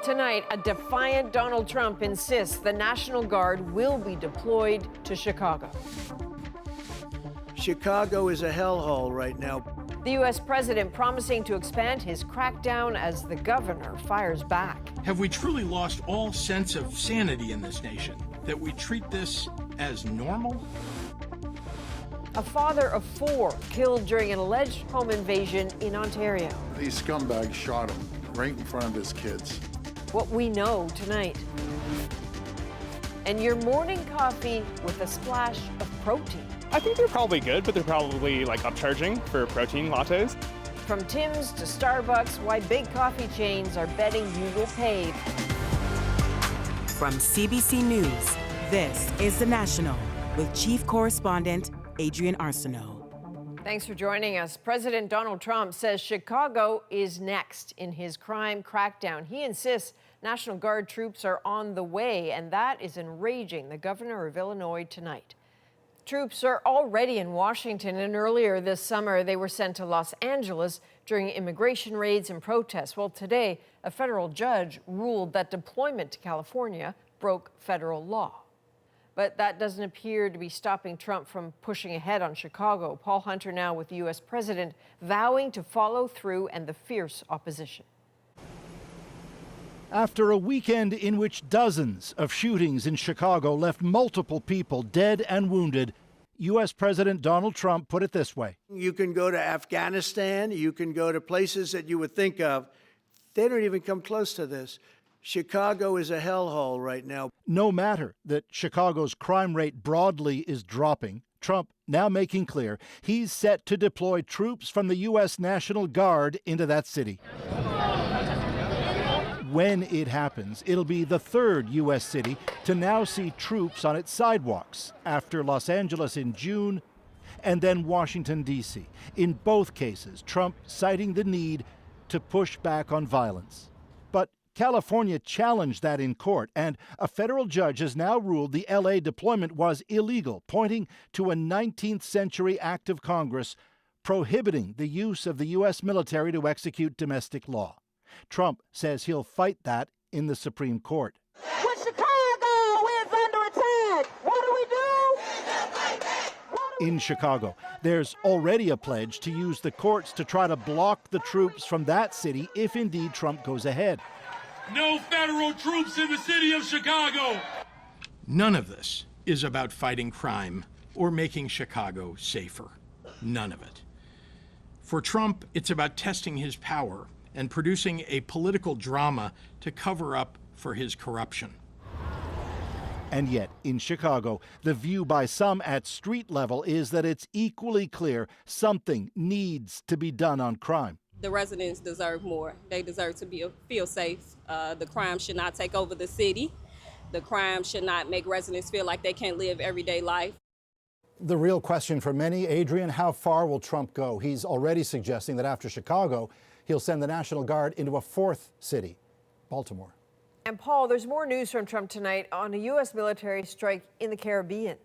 Tonight, a defiant Donald Trump insists the National Guard will be deployed to Chicago. Chicago is a hellhole right now. The U.S. president promising to expand his crackdown as the governor fires back. Have we truly lost all sense of sanity in this nation? That we treat this as normal? A father of 4 killed during an alleged home invasion in Ontario. These scumbags shot him right in front of his kids. What we know tonight. And your morning coffee with a splash of protein. I think they're probably good, but they're probably like upcharging for protein lattes. From Tim's to Starbucks, why big coffee chains are betting you will pay. From CBC News, this is The National with Chief Correspondent Adrian Arsenault. Thanks for joining us. President Donald Trump says Chicago is next in his crime crackdown. He insists National Guard troops are on the way, and that is enraging the governor of Illinois tonight. Troops are already in Washington, and earlier this summer they were sent to Los Angeles during immigration raids and protests. Well, today, a federal judge ruled that deployment to California broke federal law. But that doesn't appear to be stopping Trump from pushing ahead on Chicago. Paul Hunter now with the U.S. president vowing to follow through and the fierce opposition. After a weekend in which dozens of shootings in Chicago left multiple people dead and wounded, U.S. President Donald Trump put it this way. You can go to Afghanistan, you can go to places that you would think of. They don't even come close to this. Chicago is a hellhole right now. No matter that Chicago's crime rate broadly is dropping, Trump now making clear he's set to deploy troops from the U.S. National Guard into that city. When it happens, it'll be the third U.S. city to now see troops on its sidewalks, after Los Angeles in June and then Washington, D.C. In both cases, Trump citing the need to push back on violence. But California challenged that in court, and a federal judge has now ruled the L.A. deployment was illegal, pointing to a 19th century act of Congress prohibiting the use of the U.S. military to execute domestic law. Trump says he'll fight that in the Supreme Court. When Chicago is under attack, what do we do? In Chicago, there's already a pledge to use the courts to try to block the troops from that city if indeed Trump goes ahead. No federal troops in the city of Chicago. None of this is about fighting crime or making Chicago safer. None of it. For Trump, it's about testing his power and producing a political drama to cover up for his corruption. And yet, in Chicago, the view by some at street level is that it's equally clear something needs to be done on crime. The residents deserve more. They deserve to feel safe. The crime should not take over the city. The crime should not make residents feel like they can't live everyday life. The real question for many, Adrian, how far will Trump go? He's already suggesting that after Chicago, he'll send the National Guard into a fourth city, Baltimore. And Paul, there's more news from Trump tonight on a U.S. military strike in the Caribbean.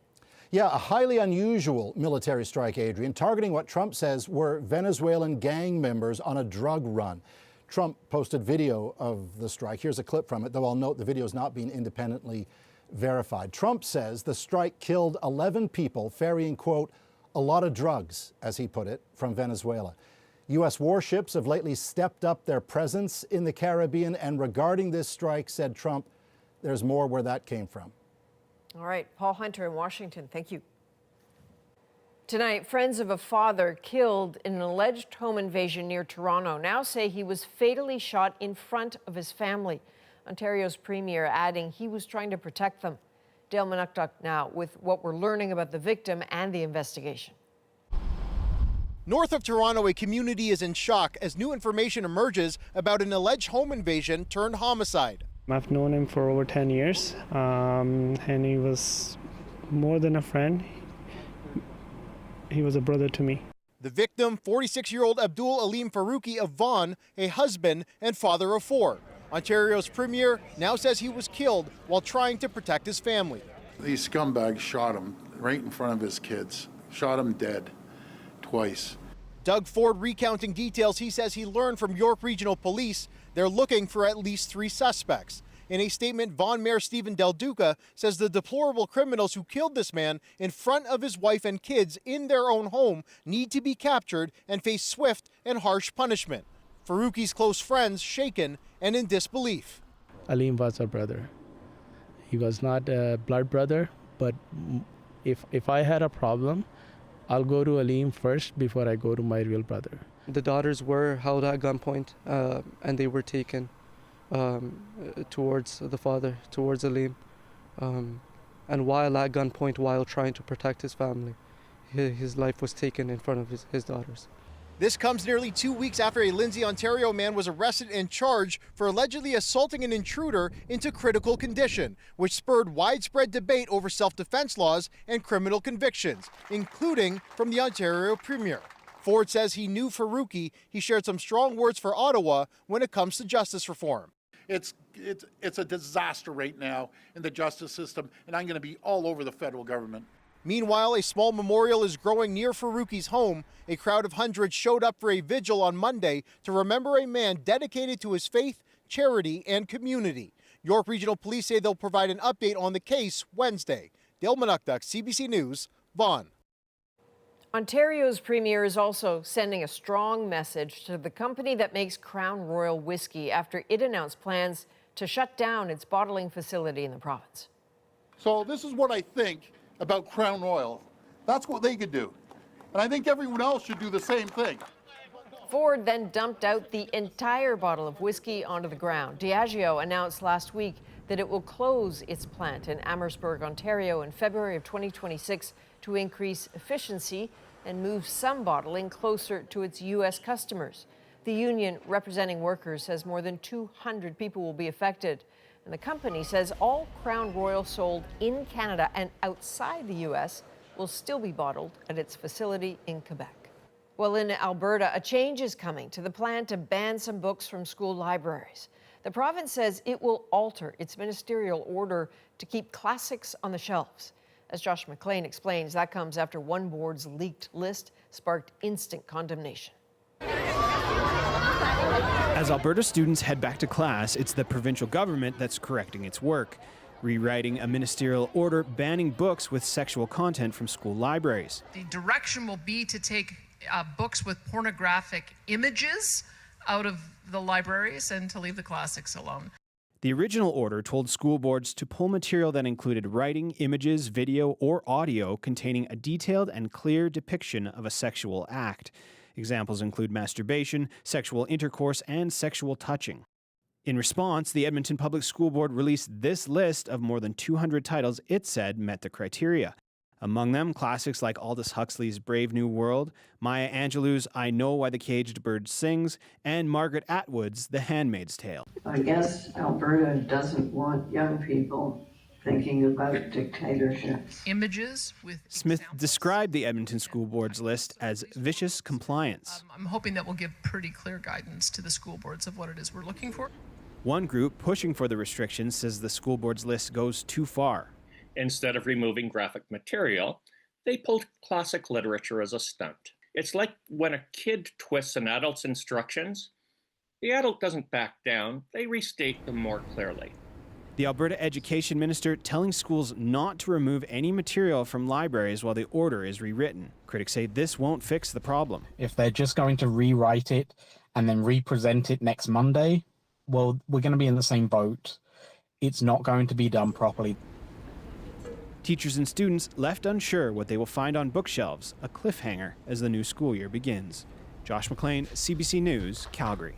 Yeah, a highly unusual military strike, Adrian, targeting what Trump says were Venezuelan gang members on a drug run. Trump posted video of the strike. Here's a clip from it, though I'll note the video is not being independently verified. Trump says the strike killed 11 people ferrying, quote, a lot of drugs, as he put it, from Venezuela. U.S. warships have lately stepped up their presence in the Caribbean, and regarding this strike, said Trump, there's more where that came from. All right, Paul Hunter in Washington, thank you. Tonight, friends of a father killed in an alleged home invasion near Toronto now say he was fatally shot in front of his family. Ontario's premier adding he was trying to protect them. Dale Manukduk now with what we're learning about the victim and the investigation. North of Toronto, a community is in shock as new information emerges about an alleged home invasion turned homicide. I've known him for over 10 years, and he was more than a friend. He was a brother to me. The victim, 46-year-old Abdul Aleem Faruqi of Vaughan, a husband and father of 4. Ontario's premier now says he was killed while trying to protect his family. These scumbags shot him right in front of his kids, shot him dead twice. Doug Ford recounting details he says he learned from York Regional Police They're looking for at least 3 suspects. In a statement, Vaughan Mayor Stephen Del Duca says the deplorable criminals who killed this man in front of his wife and kids in their own home need to be captured and face swift and harsh punishment. Faruqi's close friends shaken and in disbelief. Aleem was our brother. He was not a blood brother, but if I had a problem, I'll go to Aleem first before I go to my real brother. The daughters were held at gunpoint and they were taken towards the father, towards Aleem. And while at gunpoint, while trying to protect his family, his life was taken in front of his daughters. This comes nearly 2 weeks after a Lindsay, Ontario man was arrested and charged for allegedly assaulting an intruder into critical condition, which spurred widespread debate over self-defense laws and criminal convictions, including from the Ontario Premier. Ford says he knew Faruqi. He shared some strong words for Ottawa when it comes to justice reform. It's a disaster right now in the justice system, and I'm going to be all over the federal government. Meanwhile, a small memorial is growing near Faruqi's home. A crowd of hundreds showed up for a vigil on Monday to remember a man dedicated to his faith, charity, and community. York Regional Police say they'll provide an update on the case Wednesday. Dale Manukduk, CBC News, Vaughan. Ontario's premier is also sending a strong message to the company that makes Crown Royal whiskey after it announced plans to shut down its bottling facility in the province. So this is what I think about Crown Royal. That's what they could do. And I think everyone else should do the same thing. Ford then dumped out the entire bottle of whiskey onto the ground. Diageo announced last week that it will close its plant in Amherstburg, Ontario in February of 2026 to increase efficiency and move some bottling closer to its U.S. customers. The union representing workers says more than 200 people will be affected. And the company says all Crown Royal sold in Canada and outside the U.S. will still be bottled at its facility in Quebec. Well, in Alberta, a change is coming to the plan to ban some books from school libraries. The province says it will alter its ministerial order to keep classics on the shelves. As Josh McLean explains, that comes after one board's leaked list sparked instant condemnation. As Alberta students head back to class, it's the provincial government that's correcting its work, rewriting a ministerial order banning books with sexual content from school libraries. The direction will be to take books with pornographic images out of the libraries and to leave the classics alone. The original order told school boards to pull material that included writing, images, video, or audio containing a detailed and clear depiction of a sexual act. Examples include masturbation, sexual intercourse, and sexual touching. In response, the Edmonton Public School Board released this list of more than 200 titles it said met the criteria. Among them, classics like Aldous Huxley's Brave New World, Maya Angelou's I Know Why the Caged Bird Sings, and Margaret Atwood's The Handmaid's Tale. I guess Alberta doesn't want young people thinking about dictatorships. Images with Smith described the Edmonton School Board's list as vicious compliance. I'm hoping that will give pretty clear guidance to the school boards of what it is we're looking for. One group pushing for the restrictions says the school board's list goes too far. Instead of removing graphic material, they pulled classic literature as a stunt. It's like when a kid twists an adult's instructions. The adult doesn't back down, they restate them more clearly. The Alberta Education Minister telling schools not to remove any material from libraries while the order is rewritten. Critics say this won't fix the problem. If they're just going to rewrite it and then represent it next Monday, well, we're going to be in the same boat. It's not going to be done properly. Teachers and students left unsure what they will find on bookshelves, a cliffhanger as the new school year begins. Josh McLean, CBC News, Calgary.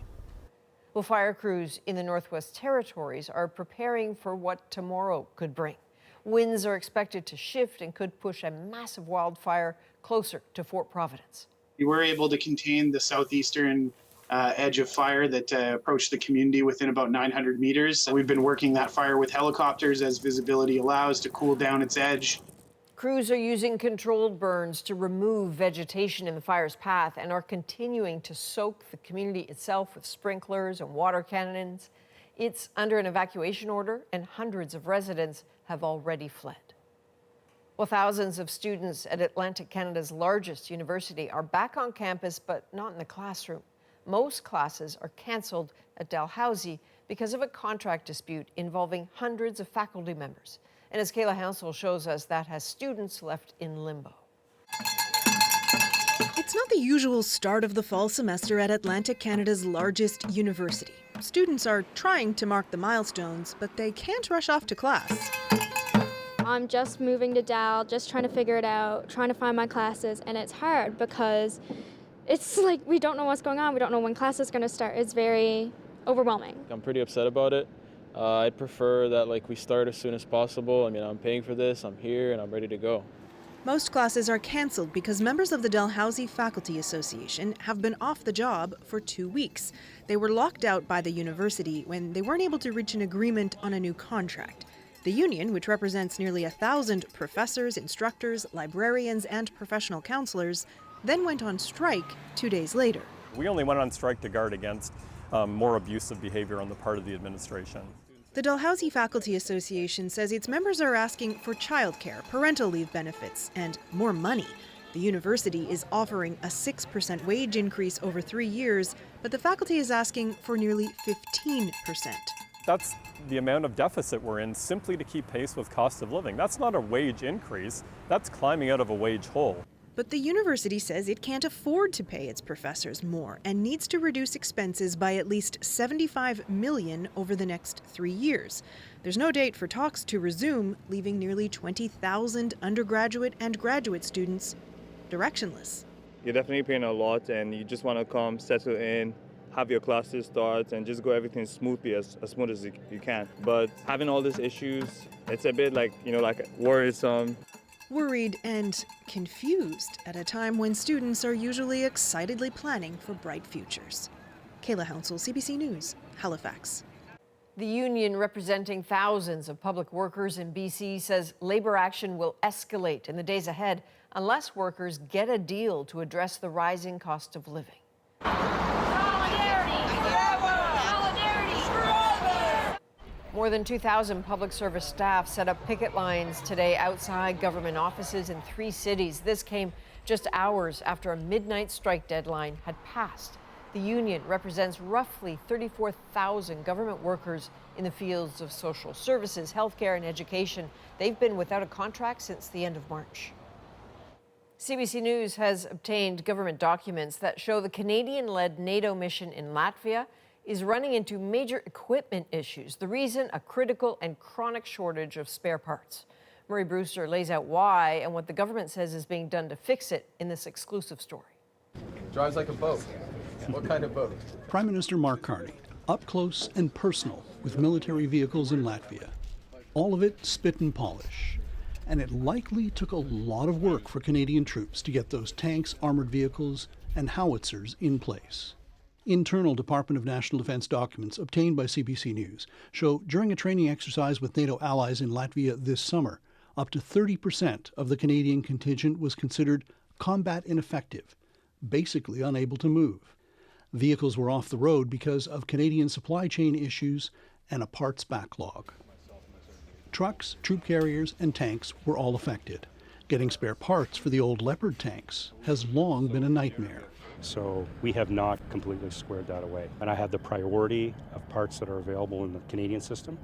Well, fire crews in the Northwest Territories are preparing for what tomorrow could bring. Winds are expected to shift and could push a massive wildfire closer to Fort Providence. We were able to contain the southeastern edge of fire that approached the community within about 900 meters. We've been working that fire with helicopters as visibility allows to cool down its edge. Crews are using controlled burns to remove vegetation in the fire's path and are continuing to soak the community itself with sprinklers and water cannons. It's under an evacuation order, and hundreds of residents have already fled. Well, thousands of students at Atlantic Canada's largest university are back on campus, but not in the classroom. most classes are canceled at Dalhousie because of a contract dispute involving hundreds of faculty members. And as Kayla Hansel shows us, that has students left in limbo. It's not the usual start of the fall semester at Atlantic Canada's largest university. Students are trying to mark the milestones, but they can't rush off to class. I'm just moving to Dal, just trying to figure it out, trying to find my classes, and it's hard because it's like we don't know what's going on. We don't know when class is going to start. It's very overwhelming. I'm pretty upset about it. I'd prefer that we start as soon as possible. I mean, I'm paying for this, I'm here, and I'm ready to go. Most classes are canceled because members of the Dalhousie Faculty Association have been off the job for 2 weeks. They were locked out by the university when they weren't able to reach an agreement on a new contract. The union, which represents nearly 1,000 professors, instructors, librarians, and professional counselors, then went on strike 2 days later. We only went on strike to guard against more abusive behavior on the part of the administration. The Dalhousie Faculty Association says its members are asking for childcare, parental leave benefits, and more money. The university is offering a 6% wage increase over 3 years, but the faculty is asking for nearly 15%. That's the amount of deficit we're in simply to keep pace with cost of living. That's not a wage increase, that's climbing out of a wage hole. But the university says it can't afford to pay its professors more and needs to reduce expenses by at least $75 million over the next 3 years. There's no date for talks to resume, leaving nearly 20,000 undergraduate and graduate students directionless. You're definitely paying a lot, and you just want to come, settle in, have your classes start, and just go everything smoothly, as smooth as you can. But having all these issues, it's a bit like worrisome. Worried and confused at a time when students are usually excitedly planning for bright futures. Kayla Hansel, CBC News, Halifax. The union representing thousands of public workers in BC says labor action will escalate in the days ahead unless workers get a deal to address the rising cost of living. More than 2,000 public service staff set up picket lines today outside government offices in 3 cities. This came just hours after a midnight strike deadline had passed. The union represents roughly 34,000 government workers in the fields of social services, healthcare, and education. They've been without a contract since the end of March. CBC News has obtained government documents that show the Canadian-led NATO mission in Latvia is running into major equipment issues. The reason, a critical and chronic shortage of spare parts. Murray Brewster lays out why and what the government says is being done to fix it in this exclusive story. Drives like a boat. What kind of boat? Prime Minister Mark Carney, up close and personal with military vehicles in Latvia. All of it spit and polish. And it likely took a lot of work for Canadian troops to get those tanks, armored vehicles, and howitzers in place. Internal Department of National Defense documents obtained by CBC News show during a training exercise with NATO allies in Latvia this summer, up to 30% of the Canadian contingent was considered combat ineffective, basically unable to move. Vehicles were off the road because of Canadian supply chain issues and a parts backlog. Trucks, troop carriers, and tanks were all affected. Getting spare parts for the old Leopard tanks has long been a nightmare. So we have not completely squared that away. And I have the priority of parts that are available in the Canadian system.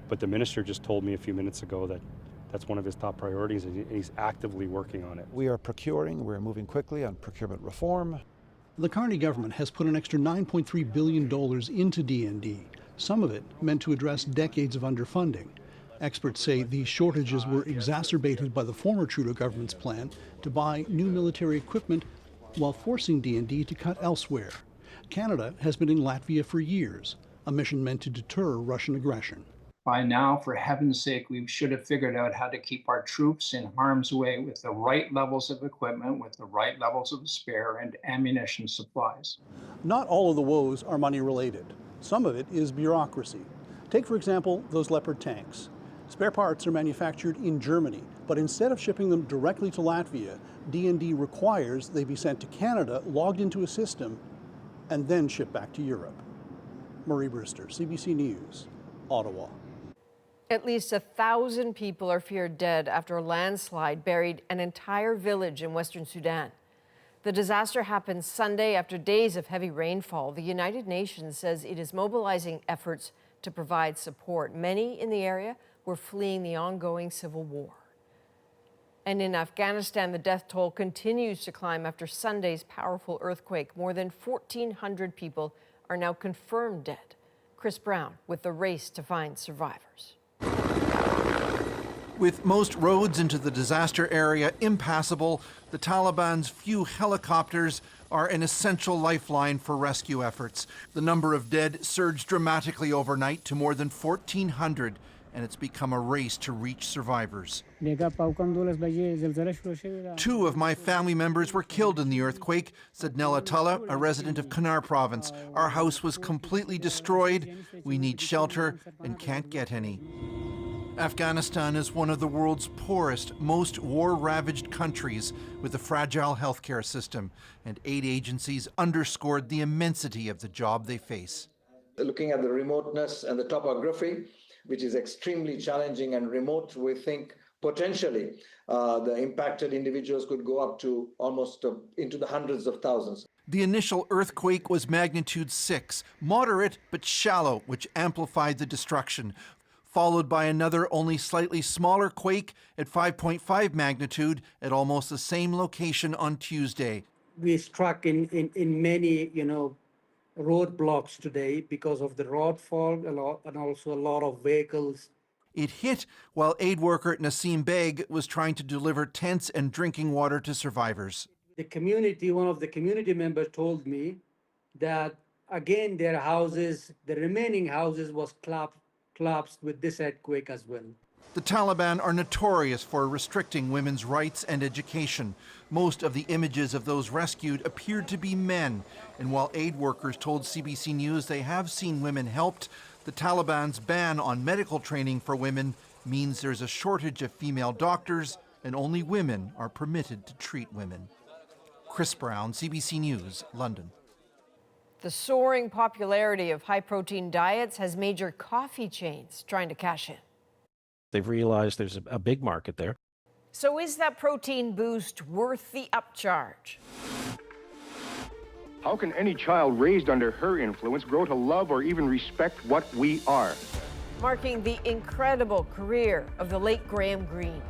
But the minister just told me a few minutes ago that that's one of his top priorities, and he's actively working on it. We are procuring, we're moving quickly on procurement reform. The Carney government has put an extra $9.3 billion into DND, some of it meant to address decades of underfunding. Experts say these shortages were exacerbated by the former Trudeau government's plan to buy new military equipment while forcing DND to cut elsewhere. Canada has been in Latvia for years, a mission meant to deter Russian aggression. By now, for heaven's sake, we should have figured out how to keep our troops in harm's way with the right levels of equipment, with the right levels of spare and ammunition supplies. Not all of the woes are money related. Some of it is bureaucracy. Take, for example, those Leopard tanks. Spare parts are manufactured in Germany, but instead of shipping them directly to Latvia, DND requires they be sent to Canada, logged into a system, and then shipped back to Europe. Murray Brewster, CBC News, Ottawa. At least 1,000 people are feared dead after a landslide buried an entire village in Western Sudan. The disaster happened Sunday after days of heavy rainfall. The United Nations says it is mobilizing efforts to provide support. Many in the area were fleeing the ongoing civil war. And in Afghanistan, the death toll continues to climb after Sunday's powerful earthquake. More than 1,400 people are now confirmed dead. Chris Brown with the race to find survivors. With most roads into the disaster area impassable, the Taliban's few helicopters are an essential lifeline for rescue efforts. The number of dead surged dramatically overnight to more than 1,400, and it's become a race to reach survivors. 2 of my family members were killed in the earthquake, said N.W.T, a resident of Kunar province. Our house was completely destroyed. We need shelter and can't get any. Afghanistan is one of the world's poorest, most war-ravaged countries with a fragile healthcare system, and aid agencies underscored the immensity of the job they face. Looking at the remoteness and the topography, which is extremely challenging and remote, we think potentially the impacted individuals could go up to almost into the hundreds of thousands. The initial earthquake was magnitude 6, moderate but shallow, which amplified the destruction, followed by another only slightly smaller quake at 5.5 magnitude at almost the same location on Tuesday. We struck in many, roadblocks today because of the road fog and also a lot of vehicles. It hit while aid worker Nasim Beg was trying to deliver tents and drinking water to survivors. One of the community members told me that again their houses, the remaining houses was collapsed with this earthquake as well. The Taliban are notorious for restricting women's rights and education. Most of the images of those rescued appeared to be men, and while aid workers told CBC News they have seen women helped, the Taliban's ban on medical training for women means there's a shortage of female doctors and only women are permitted to treat women. Chris Brown, CBC News, London. The soaring popularity of high-protein diets has major coffee chains trying to cash in. They've realized there's a big market there. So is that protein boost worth the upcharge? How can any child raised under her influence grow to love or even respect what we are? Marking the incredible career of the late Graham Greene.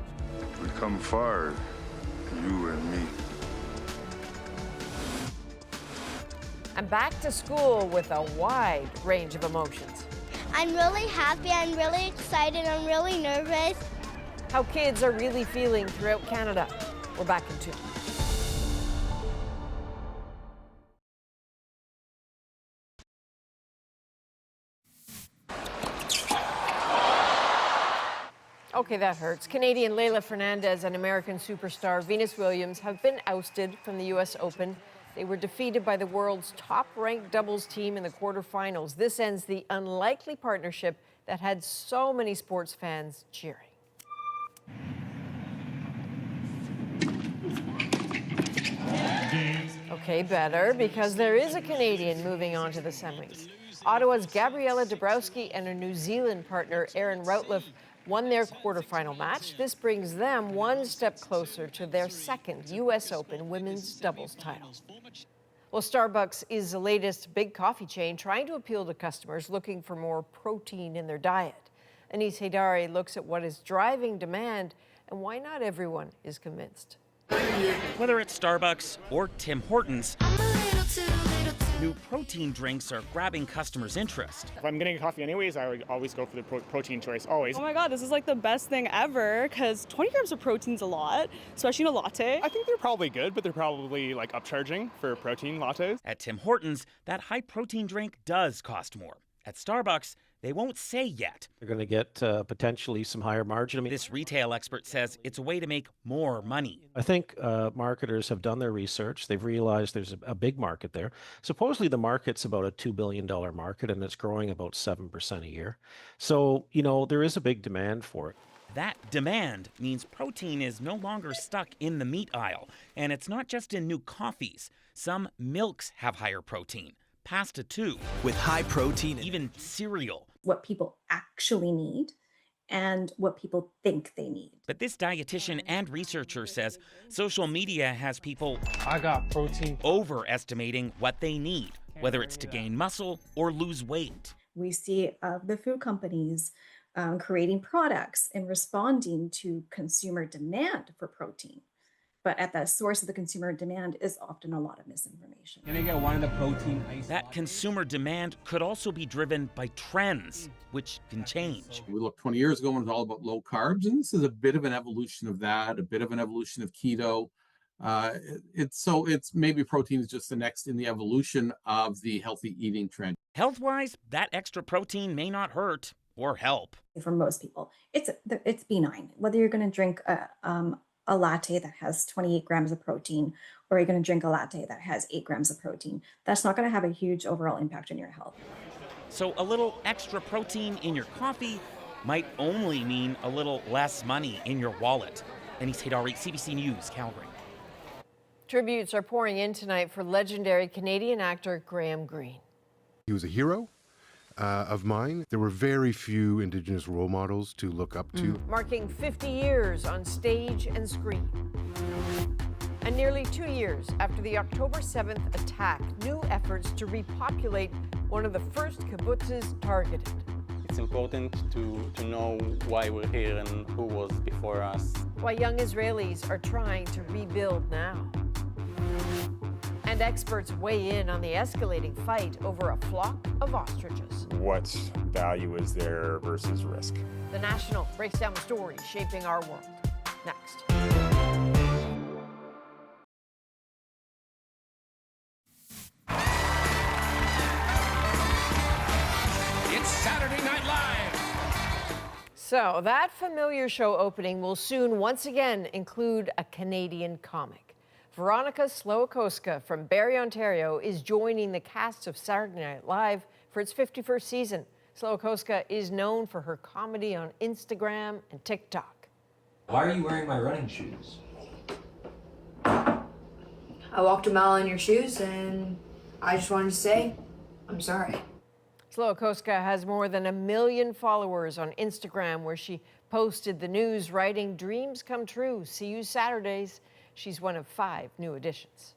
We've come far, you and me. And back to school with a wide range of emotions. I'm really happy, I'm really excited, I'm really nervous. How kids are really feeling throughout Canada. We're back in 2. Okay, that hurts. Canadian Layla Fernandez and American superstar Venus Williams have been ousted from the U.S. Open. They were defeated by the world's top-ranked doubles team in the quarterfinals. This ends the unlikely partnership that had so many sports fans cheering. Okay, better, because there is a Canadian moving on to the semis. Ottawa's Gabriela Dabrowski and her New Zealand partner, Erin Routliffe, won their quarterfinal match. This brings them one step closer to their second U.S. Open women's doubles title. Well, Starbucks is the latest big coffee chain trying to appeal to customers looking for more protein in their diet. Anis Haidari looks at what is driving demand and why not everyone is convinced. Whether it's Starbucks or Tim Hortons, new protein drinks are grabbing customers' interest. If I'm getting a coffee anyways, I would always go for the protein choice, always. Oh my God, this is like the best thing ever, because 20 grams of protein's a lot, especially in a latte. I think they're probably good, but they're probably like upcharging for protein lattes. At Tim Hortons, that high protein drink does cost more. At Starbucks, they won't say yet. They're going to get potentially some higher margin. This retail expert says it's a way to make more money. I think marketers have done their research. They've realized there's a big market there. Supposedly the market's about a $2 billion market, and it's growing about 7% a year. So, there is a big demand for it. That demand means protein is no longer stuck in the meat aisle. And it's not just in new coffees. Some milks have higher protein. Pasta too. With high protein. Even cereal. What people actually need and what people think they need. But this dietitian and researcher says social media has people overestimating what they need, whether it's to gain muscle or lose weight. We see the food companies creating products and responding to consumer demand for protein. But at the source of the consumer demand is often a lot of misinformation. Can I get one of the protein ice? That consumer demand could also be driven by trends, which can change. We looked 20 years ago when it was all about low carbs, and this is a bit of an evolution of that, a bit of an evolution of keto. It's maybe protein is just the next in the evolution of the healthy eating trend. Health-wise, that extra protein may not hurt or help. For most people, it's benign. Whether you're going to drink a latte that has 28 grams of protein, or you're going to drink a latte that has 8 grams of protein, that's not going to have a huge overall impact on your health. So a little extra protein in your coffee might only mean a little less money in your wallet. Anis Haydari, CBC News, Calgary. Tributes are pouring in tonight for legendary Canadian actor Graham Greene. He was a hero of mine. There were very few Indigenous role models to look up to. Marking 50 years on stage and screen. And nearly 2 years after the October 7th attack, new efforts to repopulate one of the first kibbutzes targeted. It's important to know why we're here and who was before us. Why young Israelis are trying to rebuild now. And experts weigh in on the escalating fight over a flock of ostriches. What value is there versus risk? The National breaks down the stories shaping our world. Next. It's Saturday Night Live. So that familiar show opening will soon once again include a Canadian comic. Veronika Slowikowska from Barrie, Ontario, is joining the cast of Saturday Night Live for its 51st season. Slowikowska is known for her comedy on Instagram and TikTok. Why are you wearing my running shoes? I walked a mile in your shoes and I just wanted to say, I'm sorry. Slowikowska has more than 1 million followers on Instagram, where she posted the news writing, "Dreams come true, see you Saturdays." She's one of 5 new additions.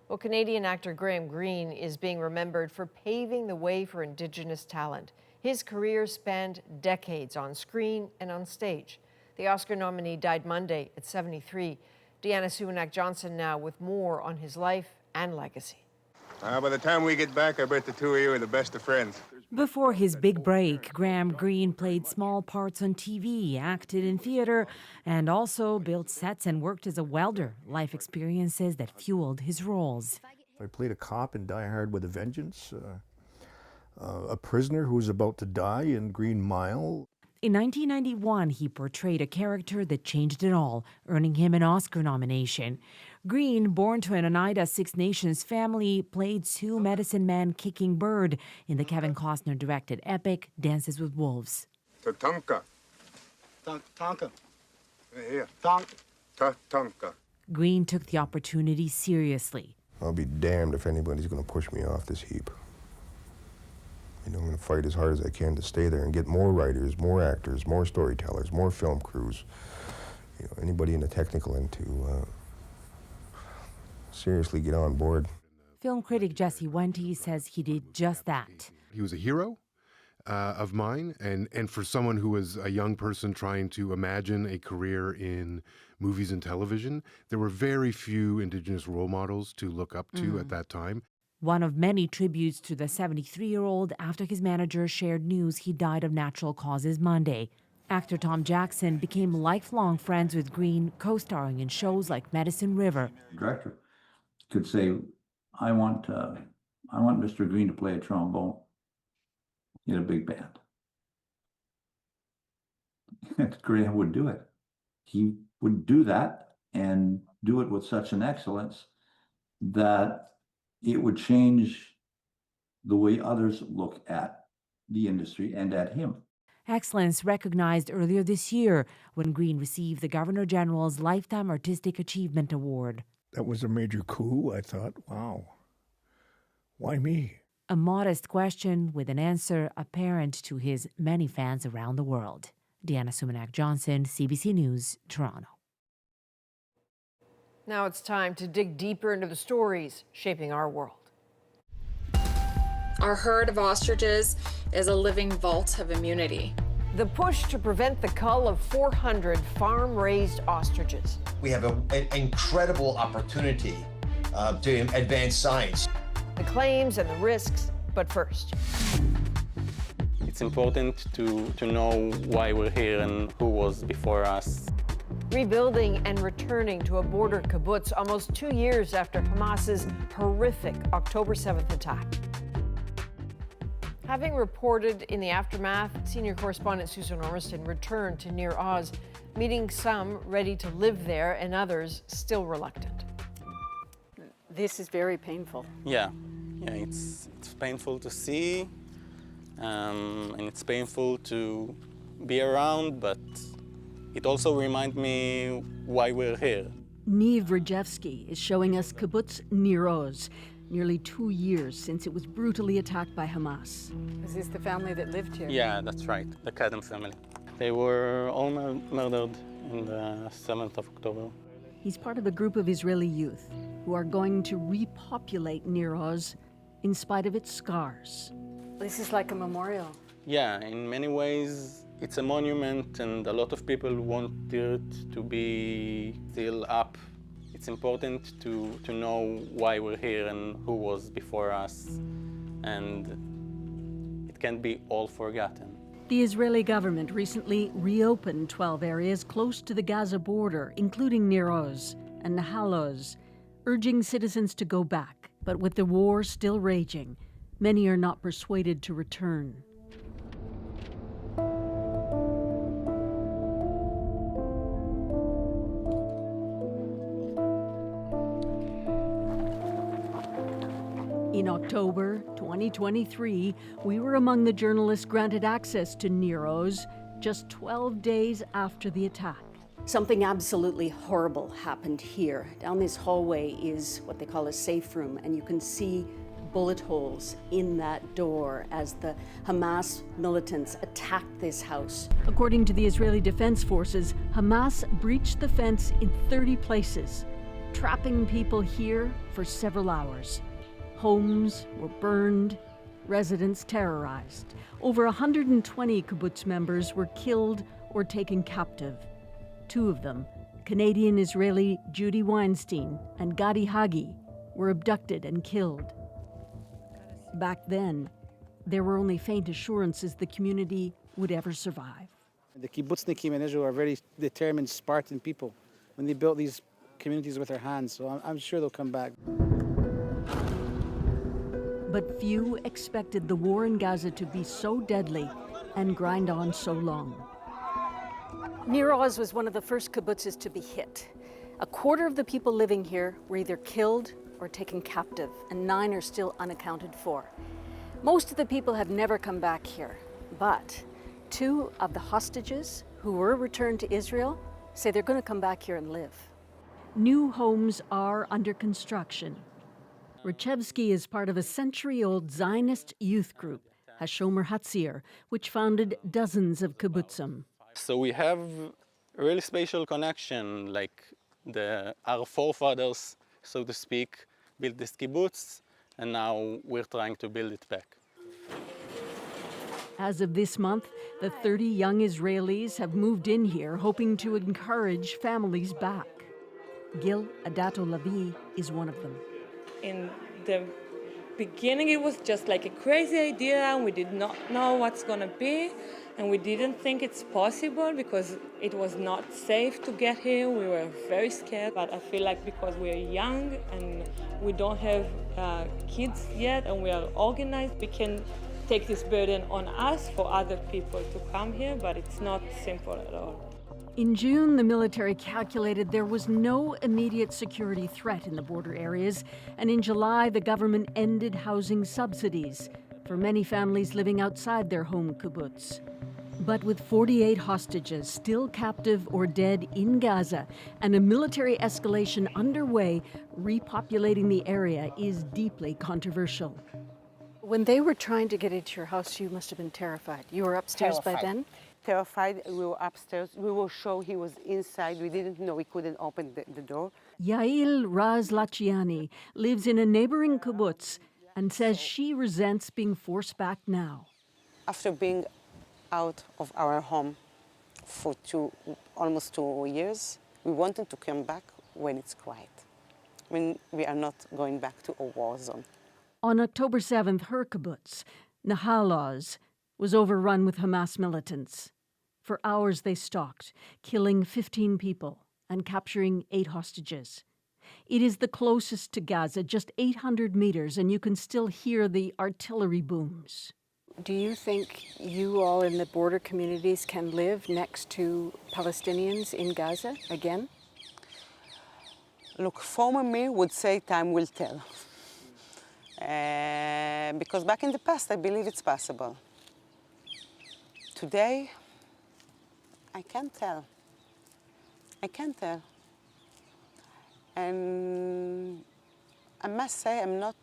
Well, Canadian actor Graham Greene is being remembered for paving the way for Indigenous talent. His career spanned decades on screen and on stage. The Oscar nominee died Monday at 73. Deanna Suwanak-Johnson now with more on his life and legacy. By the time we get back, I bet the two of you are the best of friends. Before his big break, Graham Greene played small parts on TV, acted in theater, and also built sets and worked as a welder, life experiences that fueled his roles. I played a cop in Die Hard with a Vengeance, a prisoner who was about to die in Green Mile. In 1991, he portrayed a character that changed it all, earning him an Oscar nomination. Greene, born to an Oneida Six Nations family, played Sioux medicine man Kicking Bird in the Kevin Costner-directed epic Dances with Wolves. Tatanka. Tonka. Here. Tonka. Greene took the opportunity seriously. I'll be damned if anybody's going to push me off this heap. I'm going to fight as hard as I can to stay there and get more writers, more actors, more storytellers, more film crews. Anybody in the technical end to seriously get on board. Film critic Jesse Wente says he did just that. He was a hero of mine, and for someone who was a young person trying to imagine a career in movies and television, there were very few Indigenous role models to look up to at that time. One of many tributes to the 73-year-old after his manager shared news he died of natural causes Monday. Actor Tom Jackson became lifelong friends with Greene, co-starring in shows like Medicine River. The director could say, I want Mr. Greene to play a trombone in a big band. And Graham would do it. He would do that and do it with such an excellence that it would change the way others look at the industry and at him. Excellence recognized earlier this year when Greene received the Governor General's Lifetime Artistic Achievement Award. That was a major coup. I thought, wow, why me? A modest question with an answer apparent to his many fans around the world. Deanna Sumanak-Johnson, CBC News, Toronto. Now it's time to dig deeper into the stories shaping our world. Our herd of ostriches is a living vault of immunity. The push to prevent the cull of 400 farm-raised ostriches. We have an incredible opportunity to advance science. The claims and the risks, but first. It's important to know why we're here and who was before us. Rebuilding and returning to a border kibbutz almost 2 years after Hamas's horrific October 7th attack. Having reported in the aftermath, senior correspondent Susan Ormiston returned to Near Oz, meeting some ready to live there and others still reluctant. This is very painful. Yeah, it's painful to see, and it's painful to be around, but it also reminds me why we're here. Niv Rajevsky is showing us kibbutz Nir Oz, nearly 2 years since it was brutally attacked by Hamas. Is this the family that lived here? Yeah, that's right, the Kadam family. They were all murdered on the 7th of October. He's part of a group of Israeli youth who are going to repopulate Nir Oz in spite of its scars. This is like a memorial. Yeah, in many ways, it's a monument, and a lot of people want it to be still up. It's important to know why we're here and who was before us, and it can't be all forgotten. The Israeli government recently reopened 12 areas close to the Gaza border, including Nir Oz and Nahal Oz, urging citizens to go back. But with the war still raging, many are not persuaded to return. In October 2023, we were among the journalists granted access to Nir Oz just 12 days after the attack. Something absolutely horrible happened here. Down this hallway is what they call a safe room, and you can see bullet holes in that door as the Hamas militants attacked this house. According to the Israeli Defense Forces, Hamas breached the fence in 30 places, trapping people here for several hours. Homes were burned, residents terrorized. Over 120 kibbutz members were killed or taken captive. 2 of them, Canadian-Israeli Judy Weinstein and Gadi Hagi, were abducted and killed. Back then, there were only faint assurances the community would ever survive. The kibbutznikim in Israel are very determined Spartan people when they built these communities with their hands, so I'm sure they'll come back. But few expected the war in Gaza to be so deadly and grind on so long. Nir Oz was one of the first kibbutzes to be hit. A quarter of the people living here were either killed or taken captive, and 9 are still unaccounted for. Most of the people have never come back here, but 2 of the hostages who were returned to Israel say they're going to come back here and live. New homes are under construction. Rachevsky is part of a century-old Zionist youth group, Hashomer Hatzir, which founded dozens of kibbutzim. So we have a really special connection, like our forefathers, so to speak, built this kibbutz, and now we're trying to build it back. As of this month, the 30 young Israelis have moved in here, hoping to encourage families back. Gil Adato Lavi is one of them. In the beginning, it was just like a crazy idea, and we did not know what's going to be, and we didn't think it's possible because it was not safe to get here. We were very scared, but I feel like because we're young and we don't have kids yet and we are organized, we can take this burden on us for other people to come here, but it's not simple at all. In June, the military calculated there was no immediate security threat in the border areas, and in July, the government ended housing subsidies for many families living outside their home kibbutz. But with 48 hostages still captive or dead in Gaza and a military escalation underway, repopulating the area is deeply controversial. When they were trying to get into your house, you must have been terrified. You were upstairs by then? terrified. We were upstairs. We were sure he was inside. We didn't know. We couldn't open the door. Yael Razlachiani lives in a neighboring kibbutz and says she resents being forced back now. After being out of our home for almost 2 years, we wanted to come back when it's quiet, when we are not going back to a war zone. On October 7th, her kibbutz, Nahalaz, was overrun with Hamas militants. For hours they stalked, killing 15 people and capturing 8 hostages. It is the closest to Gaza, just 800 meters, and you can still hear the artillery booms. Do you think you all in the border communities can live next to Palestinians in Gaza again? Look, former me would say time will tell. Because back in the past, I believe it's possible. Today, I can't tell. I can't tell. And I must say I'm not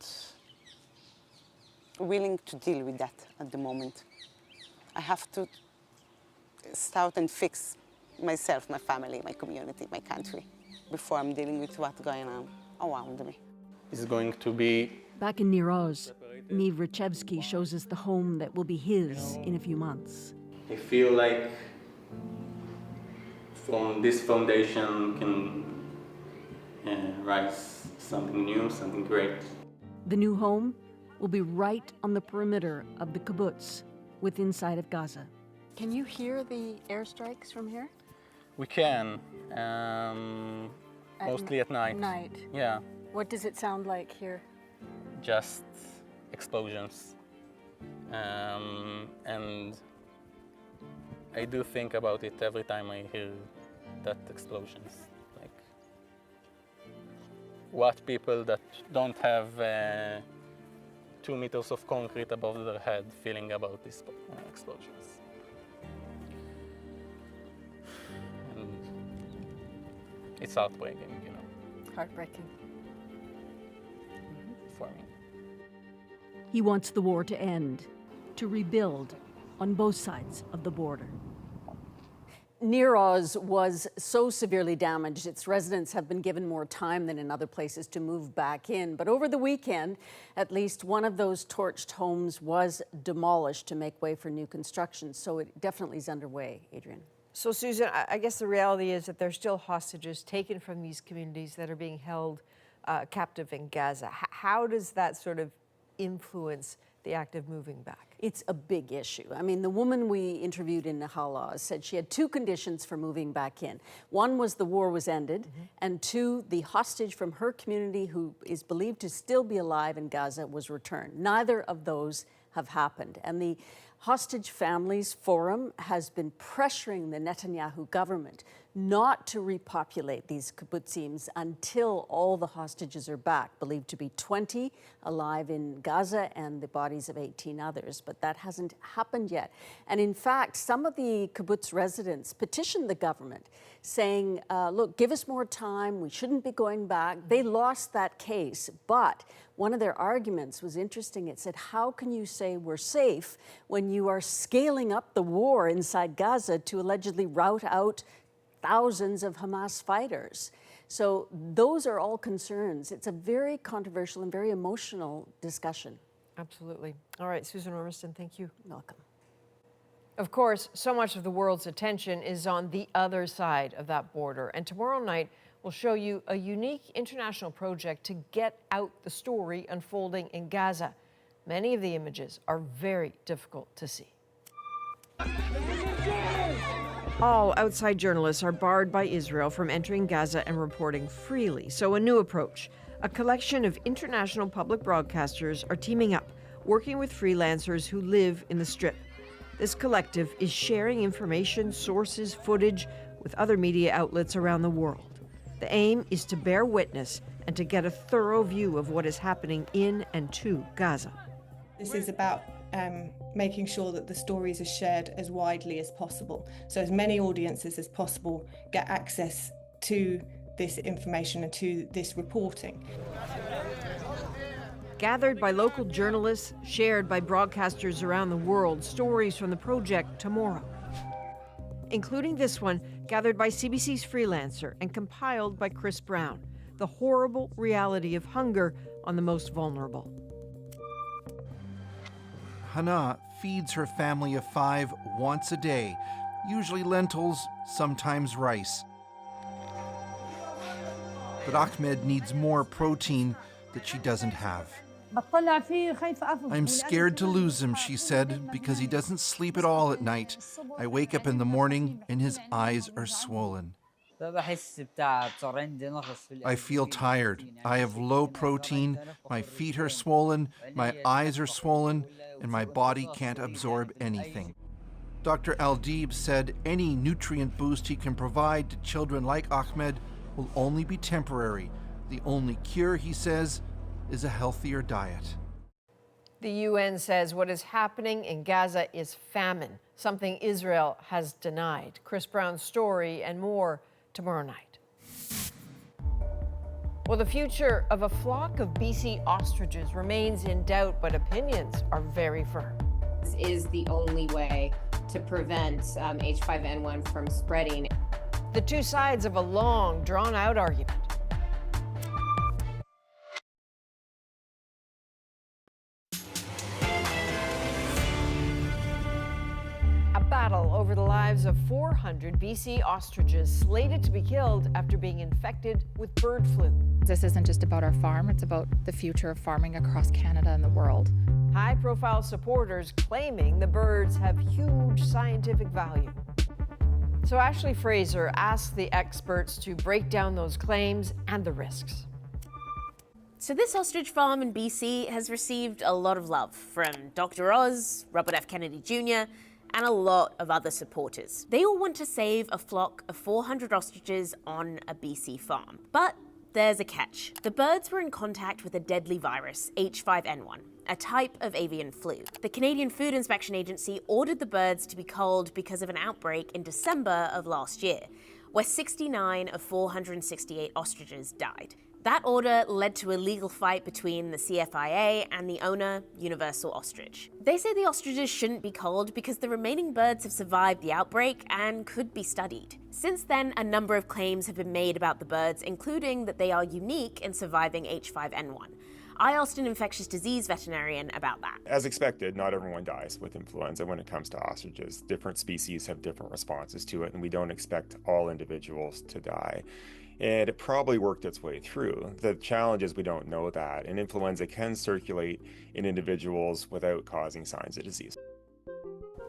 willing to deal with that at the moment. I have to start and fix myself, my family, my community, my country, before I'm dealing with what's going on around me. It's going to be... Back in Nir Oz, Niv Rachevsky shows us the home that will be his in a few months. I feel like from this foundation can rise something new, something great. The new home will be right on the perimeter of the kibbutz, with inside of Gaza. Can you hear the airstrikes from here? We can, mostly at night. Night. Yeah. What does it sound like here? Just explosions. And I do think about it every time I hear that explosions. Like, what people that don't have 2 meters of concrete above their head feeling about these explosions. And it's heartbreaking, you know. Heartbreaking. For me. He wants the war to end, to rebuild on both sides of the border. Nir Oz was so severely damaged, its residents have been given more time than in other places to move back in. But over the weekend, at least one of those torched homes was demolished to make way for new construction. So it definitely is underway, Adrian. So, Susan, I guess the reality is that there's still hostages taken from these communities that are being held captive in Gaza. How does that sort of influence the act of moving back? It's a big issue. I mean, the woman we interviewed in Nahalaz said she had 2 conditions for moving back in. One was the war was ended, and 2, the hostage from her community who is believed to still be alive in Gaza was returned. Neither of those have happened. And the Hostage Families Forum has been pressuring the Netanyahu government not to repopulate these kibbutzim until all the hostages are back, believed to be 20 alive in Gaza and the bodies of 18 others. But that hasn't happened yet. And in fact, some of the kibbutz residents petitioned the government saying, look, give us more time. We shouldn't be going back. They lost that case. But one of their arguments was interesting. It said, how can you say we're safe when you are scaling up the war inside Gaza to allegedly rout out thousands of Hamas fighters? So those are all concerns. It's a very controversial and very emotional discussion. Absolutely. All right, Susan Ormiston, thank you. Welcome. Of course, so much of the world's attention is on the other side of that border. And tomorrow night, we'll show you a unique international project to get out the story unfolding in Gaza. Many of the images are very difficult to see. All outside journalists are barred by Israel from entering Gaza and reporting freely. So a new approach. A collection of international public broadcasters are teaming up, working with freelancers who live in the Strip. This collective is sharing information, sources, footage with other media outlets around the world. The aim is to bear witness and to get a thorough view of what is happening in and to Gaza. This is about making sure that the stories are shared as widely as possible, so as many audiences as possible get access to this information and to this reporting. Gathered by local journalists, shared by broadcasters around the world, stories from the project tomorrow. including this one gathered by CBC's Freelancer and compiled by Chris Brown, the horrible reality of hunger on the most vulnerable. Hannah feeds her family of 5 once a day, usually lentils, sometimes rice. But Ahmed needs more protein that she doesn't have. I'm scared to lose him, she said, because he doesn't sleep at all at night. I wake up in the morning and his eyes are swollen. I feel tired. I have low protein, my feet are swollen, my eyes are swollen, and my body can't absorb anything. Dr. Al-Deeb said any nutrient boost he can provide to children like Ahmed will only be temporary. The only cure, he says, is a healthier diet. The UN says what is happening in Gaza is famine, something Israel has denied. Chris Brown's story and more tomorrow night. Well, the future of a flock of BC ostriches remains in doubt, but opinions are very firm. This is the only way to prevent H5N1 from spreading. The two sides of a long, drawn-out argument. A battle over the lives of 400 BC ostriches slated to be killed after being infected with bird flu. This isn't just about our farm, it's about the future of farming across Canada and the world. High-profile supporters claiming the birds have huge scientific value. So Ashley Fraser asked the experts to break down those claims and the risks. So this ostrich farm in BC has received a lot of love from Dr. Oz, Robert F. Kennedy Jr., and a lot of other supporters. They all want to save a flock of 400 ostriches on a BC farm. But there's a catch. The birds were in contact with a deadly virus, H5N1, a type of avian flu. The Canadian Food Inspection Agency ordered the birds to be culled because of an outbreak in December of last year, where 69 of 468 ostriches died. That order led to a legal fight between the CFIA and the owner, Universal Ostrich. They say the ostriches shouldn't be culled because the remaining birds have survived the outbreak and could be studied. Since then, a number of claims have been made about the birds, including that they are unique in surviving H5N1. I asked an infectious disease veterinarian about that. As expected, not everyone dies with influenza when it comes to ostriches. Different species have different responses to it, and we don't expect all individuals to die. And it probably worked its way through. The challenge is we don't know that, and influenza can circulate in individuals without causing signs of disease.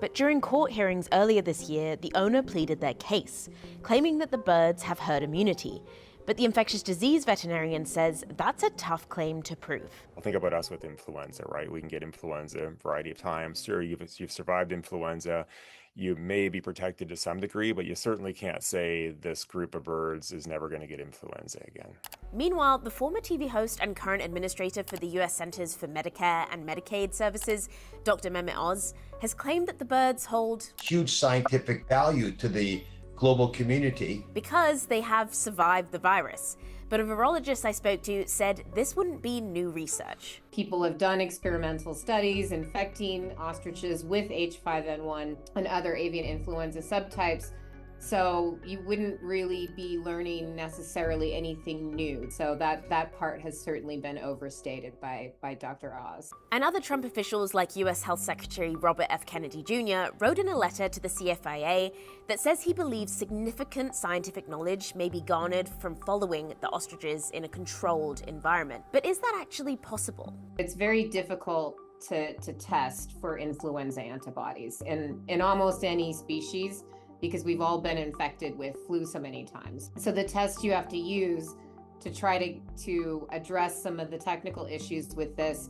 But during court hearings earlier this year, the owner pleaded their case, claiming that the birds have herd immunity. But the infectious disease veterinarian says that's a tough claim to prove. Well, think about us with influenza, right? We can get influenza a variety of times. Sure, you've survived influenza. You may be protected to some degree, but you certainly can't say this group of birds is never going to get influenza again. Meanwhile, the former TV host and current administrator for the U.S. Centers for Medicare and Medicaid Services, Dr. Mehmet Oz, has claimed that the birds hold huge scientific value to the global community because they have survived the virus. But a virologist I spoke to said this wouldn't be new research. People have done experimental studies infecting ostriches with H5N1 and other avian influenza subtypes. So you wouldn't really be learning necessarily anything new. So that part has certainly been overstated by Dr. Oz. And other Trump officials like U.S. Health Secretary Robert F. Kennedy Jr. wrote in a letter to the CFIA that says he believes significant scientific knowledge may be garnered from following the ostriches in a controlled environment. But is that actually possible? It's very difficult to test for influenza antibodies in almost any species, because we've all been infected with flu so many times. So the test you have to use to try to address some of the technical issues with this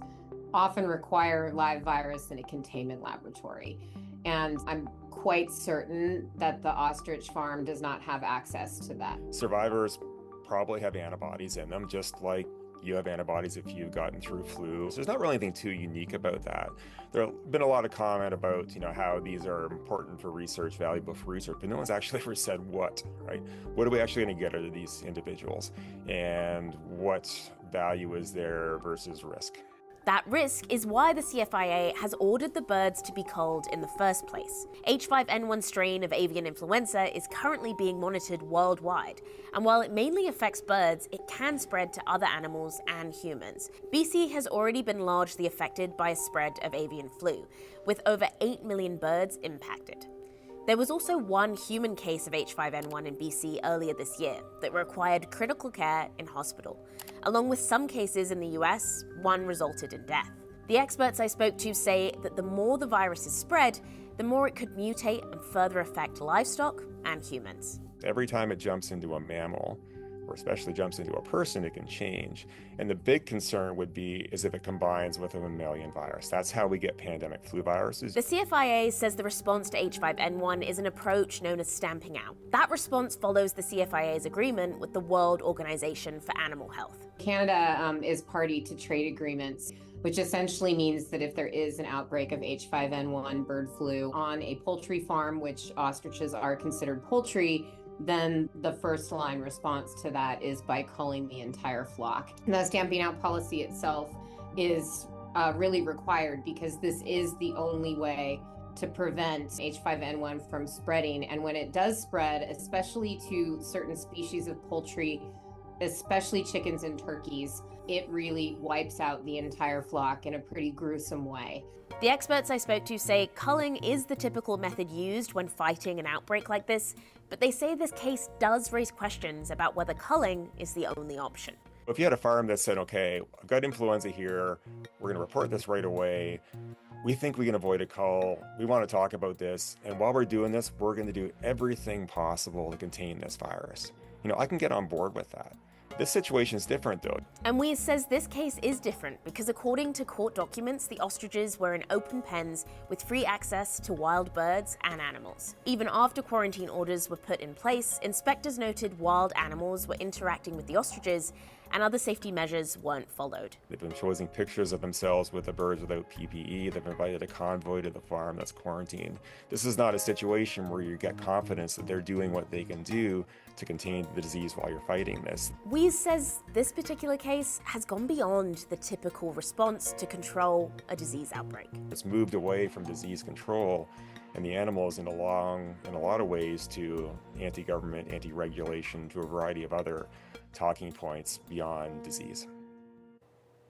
often require live virus in a containment laboratory. And I'm quite certain that the ostrich farm does not have access to that. Survivors probably have antibodies in them, just like you have antibodies if you've gotten through flu. So there's not really anything too unique about that. There have been a lot of comment about, how these are important for research, valuable for research, but no one's actually ever said what, right? What are we actually going to get out of these individuals? And what value is there versus risk? That risk is why the CFIA has ordered the birds to be culled in the first place. H5N1 strain of avian influenza is currently being monitored worldwide, and while it mainly affects birds, it can spread to other animals and humans. BC has already been largely affected by a spread of avian flu, with over 8 million birds impacted. There was also one human case of H5N1 in BC earlier this year that required critical care in hospital. Along with some cases in the US, one resulted in death. The experts I spoke to say that the more the virus is spread, the more it could mutate and further affect livestock and humans. Every time it jumps into a mammal, or especially jumps into a person, it can change. And the big concern would be is if it combines with a mammalian virus. That's how we get pandemic flu viruses. The CFIA says the response to H5N1 is an approach known as stamping out. That response follows the CFIA's agreement with the World Organization for Animal Health. Canada is party to trade agreements, which essentially means that if there is an outbreak of H5N1 bird flu on a poultry farm, which ostriches are considered poultry, then the first line response to that is by culling the entire flock. The stamping out policy itself is really required because this is the only way to prevent H5N1 from spreading. And when it does spread, especially to certain species of poultry, especially chickens and turkeys, it really wipes out the entire flock in a pretty gruesome way. The experts I spoke to say culling is the typical method used when fighting an outbreak like this, but they say this case does raise questions about whether culling is the only option. If you had a farm that said, okay, I've got influenza here, we're gonna report this right away, we think we can avoid a cull, we wanna talk about this, and while we're doing this, we're gonna do everything possible to contain this virus. You know, I can get on board with that. This situation is different though. And Weiss says this case is different because according to court documents, the ostriches were in open pens with free access to wild birds and animals. Even after quarantine orders were put in place, inspectors noted wild animals were interacting with the ostriches and other safety measures weren't followed. They've been posting pictures of themselves with the birds without PPE. They've invited a convoy to the farm that's quarantined. This is not a situation where you get confidence that they're doing what they can do to contain the disease while you're fighting this. Weiss says this particular case has gone beyond the typical response to control a disease outbreak. It's moved away from disease control and the animals in a lot of ways to anti-government, anti-regulation, to a variety of other talking points beyond disease.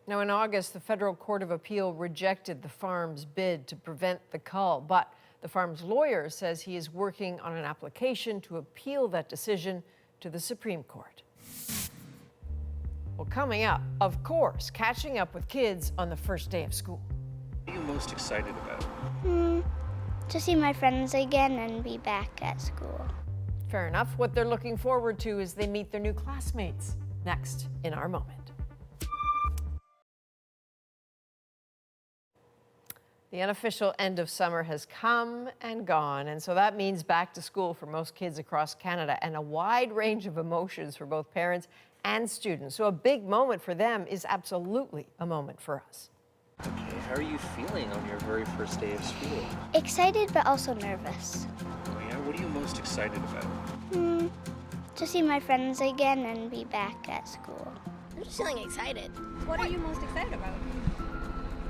Now, in August, the Federal Court of Appeal rejected the farm's bid to prevent the cull, but the farm's lawyer says he is working on an application to appeal that decision to the Supreme Court. Well, coming up, of course, catching up with kids on the first day of school. What are you most excited about? To see my friends again and be back at school. Fair enough. What they're looking forward to is they meet their new classmates. Next in our moment. The unofficial end of summer has come and gone, and so that means back to school for most kids across Canada and a wide range of emotions for both parents and students. So a big moment for them is absolutely a moment for us. Okay, how are you feeling on your very first day of school? Excited but also nervous. Oh yeah, what are you most excited about? To see my friends again and be back at school. I'm just feeling excited. What are you most excited about?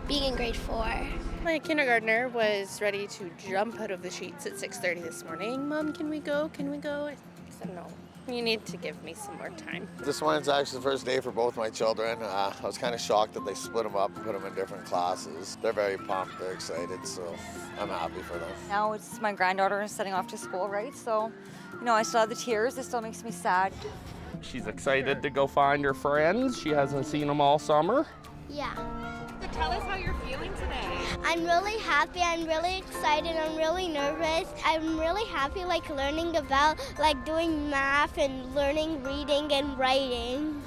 Being in grade 4. My kindergartner was ready to jump out of the sheets at 6:30 this morning. Mom, can we go? Can we go? I said no. You need to give me some more time. This one's actually the first day for both my children. I was kind of shocked that they split them up and put them in different classes. They're very pumped, they're excited, so I'm happy for them. Now it's my granddaughter setting off to school, right? So, you know, I still have the tears. It still makes me sad. She's excited to go find her friends. She hasn't seen them all summer. Yeah. So tell us how you're feeling today. I'm really happy, I'm really excited, I'm really nervous. I'm really happy learning about doing math and learning reading and writing.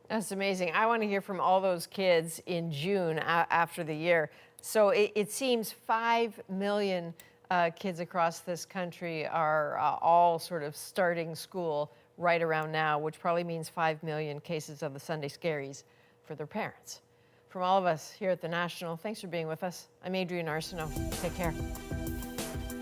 That's amazing. I want to hear from all those kids in June after the year. So it seems 5 million kids across this country are all sort of starting school right around now, which probably means 5 million cases of the Sunday scaries for their parents. From all of us here at The National, thanks for being with us. I'm Adrienne Arsenault. Take care.